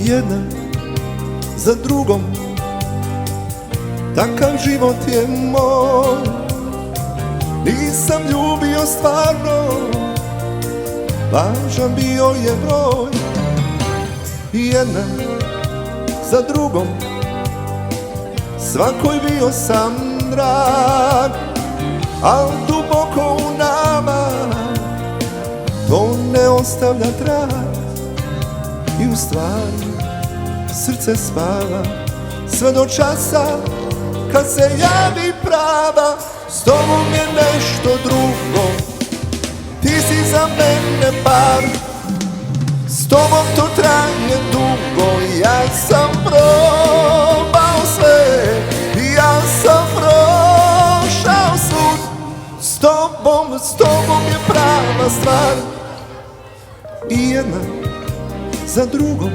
Jedna za drugom, takav život je moj. Nisam ljubio stvarno, važan bio je broj. Jedna za drugom, svakoj bio sam drag, al duboko u nama to ne ostavlja trag. I u stvari srce spava sve do časa kad se javi prava. S tobom je nešto drugo, ti si za mene par. S tobom to traje dugo, ja sam probao sve, ja sam prošao svud. S tobom je prava stvar. I jedna za drugom,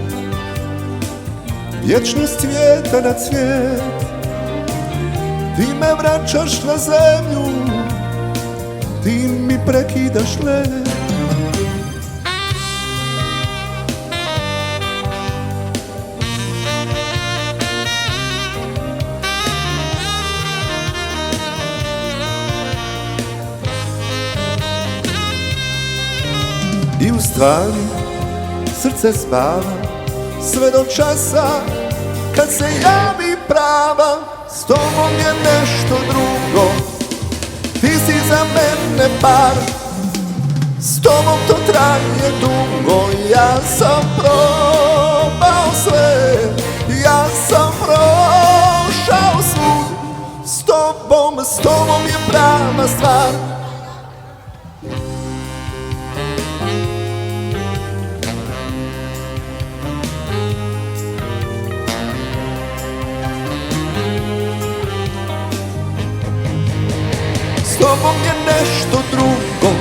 vječnost cvijeta na cvijet. Ti me vraćaš na zemlju, ti mi prekidaš let. I u stvari srce spava sve do časa kad se javi prava. S tobom je nešto drugo, ti si za mene par. S tobom to traje dugo, ja sam probao sve, ja sam prošao svud. S tobom je prava stvar. S tobom je nešto drugo,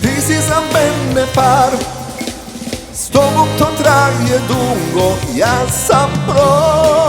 ti si za mene par. S tobom to traje dugo, ja sam probao